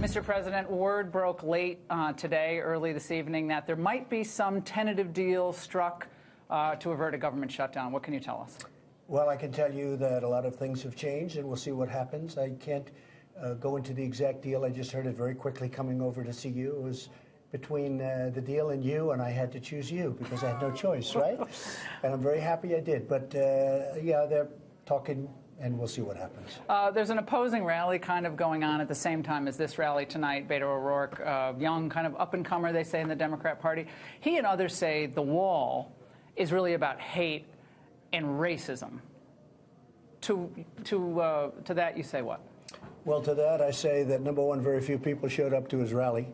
Mr. President, word broke late today, early this evening, that there might be some tentative deal struck to avert a government shutdown. What can you tell us? Well, I can tell you that a lot of things have changed, and we'll see what happens. I can't go into the exact deal. I just heard it very quickly coming over to see you. It was between the deal and you, and I had to choose you because I had no choice, right? And I'm very happy I did. But, yeah, they're talking, and we'll see what happens. There's an opposing rally kind of going on at the same time as this rally tonight. Beto O'Rourke, young kind of up-and-comer, they say, in the Democrat Party. He and others say the wall is really about hate and racism. To that, you say what? Well, to that, I say that, number one, very few people showed up to his rally.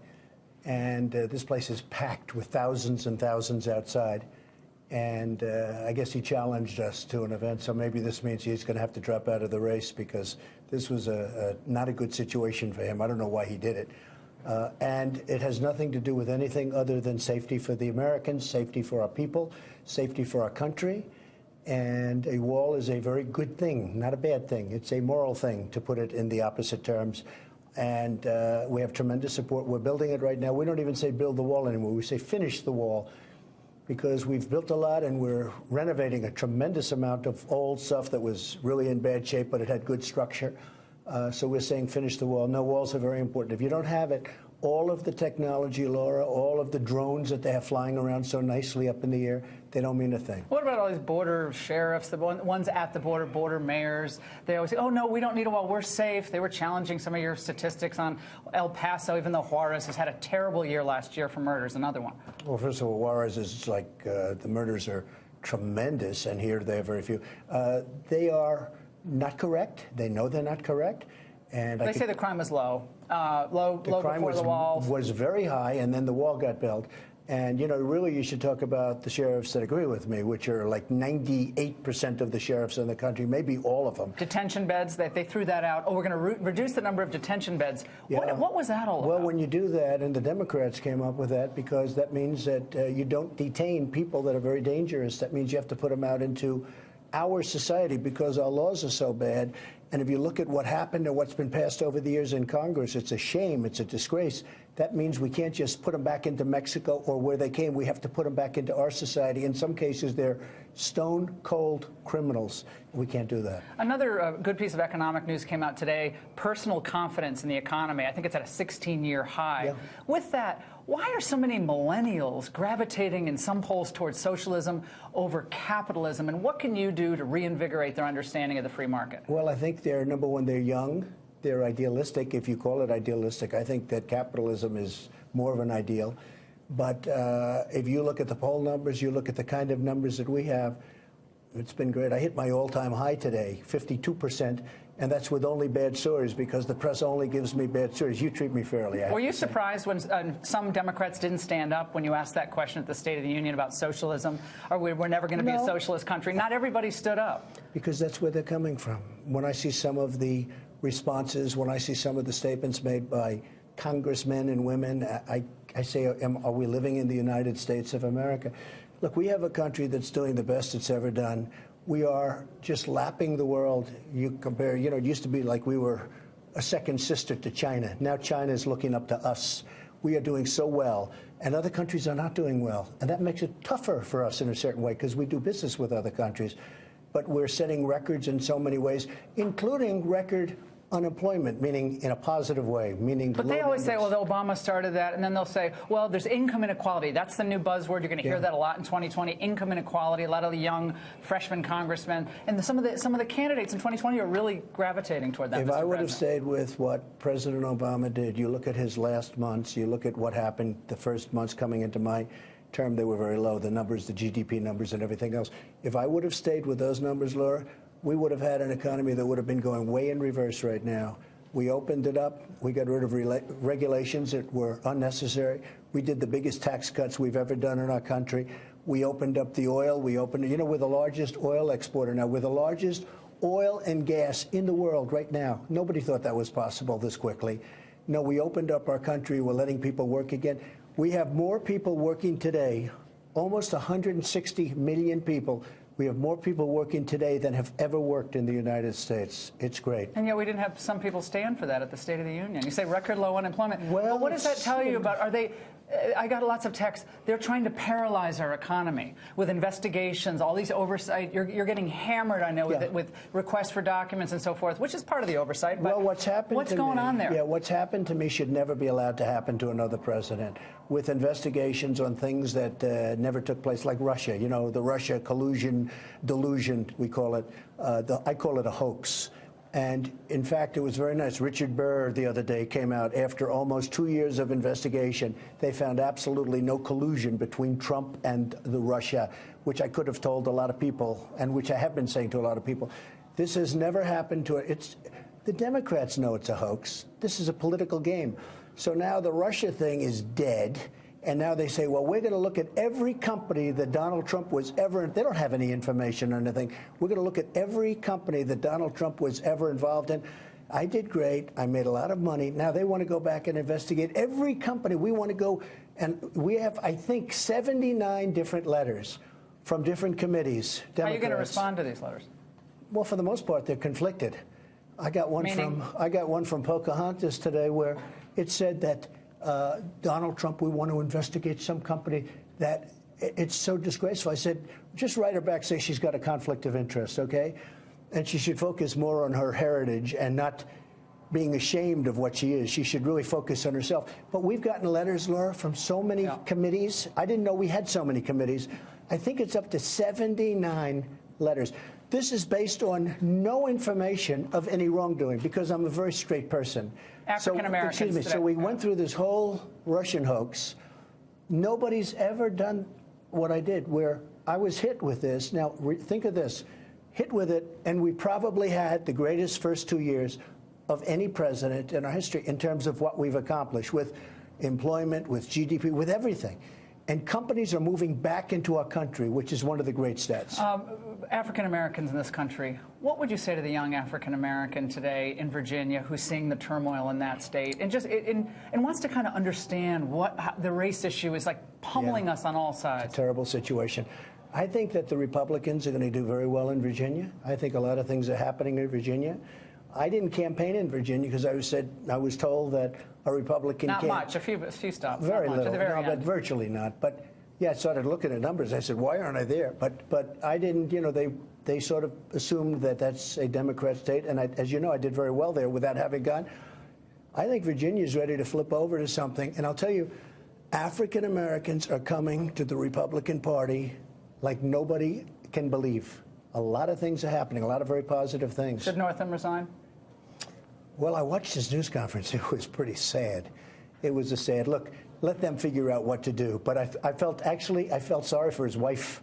And this place is packed with thousands and thousands outside. And I guess he challenged us to an event, so maybe this means he's going to have to drop out of the race because this was not a good situation for him. I don't know why he did it. And it has nothing to do with anything other than safety for the Americans, safety for our people, safety for our country. And a wall is a very good thing, not a bad thing. It's a moral thing, to put it in the opposite terms. And we have tremendous support. We're building it right now. We don't even say build the wall anymore. We say finish the wall, because we've built a lot and we're renovating a tremendous amount of old stuff that was really in bad shape, but it had good structure. So we're saying finish the wall. No, walls are very important. If you don't have it, all of the technology, Laura, all of the drones that they have flying around so nicely up in the air, they don't mean a thing. What about all these border sheriffs, the ones at the border mayors? They always say, oh, no, we don't need a wall, we're safe. They were challenging some of your statistics on El Paso, even though Juarez has had a terrible year last year for murders, another one. Well, first of all, Juarez is like the murders are tremendous, and here they have very few. They are not correct. They know they're not correct. And they say the crime was low. Low before the wall. Was very high, and then the wall got built. And, you know, really you should talk about the sheriffs that agree with me, which are like 98% of the sheriffs in the country, maybe all of them. Detention beds, they threw that out. Oh, we're going to reduce the number of detention beds. Yeah. What was that all about? Well, when you do that, and the Democrats came up with that, because that means that you don't detain people that are very dangerous. That means you have to put them out into our society because our laws are so bad. And if you look at what happened and what's been passed over the years in Congress, it's a shame, it's a disgrace. That means we can't just put them back into Mexico or where they came. We have to put them back into our society. In some cases, they're stone-cold criminals. We can't do that. Another good piece of economic news came out today, personal confidence in the economy. I think it's at a 16-year high. Yeah. With that, why are so many millennials gravitating in some polls towards socialism over capitalism? And what can you do to reinvigorate their understanding of the free market? Well, I think they're, number one, they're young. They're idealistic, if you call it idealistic. I think that capitalism is more of an ideal. But if you look at the poll numbers, you look at the kind of numbers that we have, it's been great. I hit my all-time high today, 52%, and that's with only bad stories because the press only gives me bad stories. You treat me fairly. Were you surprised when some Democrats didn't stand up when you asked that question at the State of the Union about socialism? Or we're never going to be a socialist country? Not everybody stood up. Because that's where they're coming from. When I see some of the responses, when I see some of the statements made by congressmen and women, I say, are we living in the United States of America? Look, we have a country that's doing the best it's ever done. We are just lapping the world. You compare, you know, it used to be like we were a second sister to China. Now China is looking up to us. We are doing so well, and other countries are not doing well. And that makes it tougher for us in a certain way because we do business with other countries. But we're setting records in so many ways, including record unemployment, meaning in a positive way, meaning But they always say, well, Obama started that, and then they'll say, well, there's income inequality. That's the new buzzword. You're going to hear that a lot in 2020, income inequality. A lot of the young freshman congressmen. And some of the candidates in 2020 are really gravitating toward that, If I would have stayed with what President Obama did, you look at his last months, you look at what happened the first months coming into my term, they were very low, the numbers, the GDP numbers and everything else. If I would have stayed with those numbers, Laura, we would have had an economy that would have been going way in reverse right now. We opened it up. We got rid of regulations that were unnecessary. We did the biggest tax cuts we've ever done in our country. We opened up the oil. We opened, you know, we're the largest oil exporter now. We're the largest oil and gas in the world right now. Nobody thought that was possible this quickly. No, we opened up our country. We're letting people work again. We have more people working today, almost 160 million people, We have more people working today than have ever worked in the United States. It's great. And yet we didn't have some people stand for that at the State of the Union. You say record low unemployment. Well, but what does that tell you about, are they, I got lots of texts, they're trying to paralyze our economy with investigations, all these oversight. You're getting hammered, I know, with requests for documents and so forth, which is part of the oversight. But well, what's going on there? Yeah, what's happened to me should never be allowed to happen to another president, with investigations on things that never took place, like Russia. You know, the Russia collusion, delusion, we call it. I call it a hoax. And in fact, it was very nice. Richard Burr the other day came out after almost 2 years of investigation. They found absolutely no collusion between Trump and the Russia, which I could have told a lot of people, and which I have been saying to a lot of people. This has never happened to it. The Democrats know it's a hoax. This is a political game. So now the Russia thing is dead. And now they say, well, we're going to look at every company that Donald Trump was ever, they don't have any information or anything. We're going to look at every company that Donald Trump was ever involved in. I did great. I made a lot of money. Now they want to go back and investigate every company. We want to go, and we have, I think, 79 different letters from different committees. Democrats. How are you going to respond to these letters? Well, for the most part, they're conflicted. I got one from Pocahontas today where it said that Donald Trump, we want to investigate some company that it's so disgraceful. I said, just write her back, say she's got a conflict of interest, okay? And she should focus more on her heritage and not being ashamed of what she is. She should really focus on herself. But we've gotten letters, Laura, from so many committees. I didn't know we had so many committees. I think it's up to 79 letters. This is based on no information of any wrongdoing, because I'm a very straight person. African-Americans. Excuse me. So we went through this whole Russian hoax. Nobody's ever done what I did, where I was hit with this. Now, think of this. Hit with it, and we probably had the greatest first 2 years of any president in our history in terms of what we've accomplished with employment, with GDP, with everything. And companies are moving back into our country, which is one of the great stats. African Americans in this country, what would you say to the young African American today in Virginia who's seeing the turmoil in that state and and wants to kind of understand what the race issue is like pummeling us on all sides? It's a terrible situation. I think that the Republicans are going to do very well in Virginia. I think a lot of things are happening in Virginia. I didn't campaign in Virginia because I was told that a Republican not much, a few stops. Very not much, little, at the very no, but end. Virtually not. But yeah, I started looking at numbers. I said, why aren't I there? But I didn't. You know, they sort of assumed that that's a Democrat state, and as you know, I did very well there without having gone. I think Virginia is ready to flip over to something, and I'll tell you, African Americans are coming to the Republican Party like nobody can believe. A lot of things are happening, a lot of very positive things. Should Northam resign? Well, I watched his news conference. It was pretty sad. It was a sad look. Let them figure out what to do. But I felt sorry for his wife.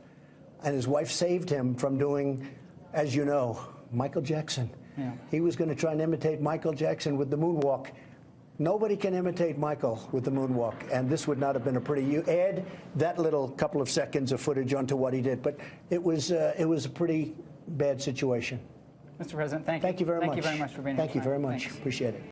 And his wife saved him from doing, as you know, Michael Jackson. Yeah. He was going to try and imitate Michael Jackson with the moonwalk. Nobody can imitate Michael with the moonwalk. And this would not have been a pretty, you add that little couple of seconds of footage onto what he did. But it was a pretty bad situation. Mr. President, thank you. Thank you very much. Thank you very much for being here. Thank you very much. Thanks. Appreciate it.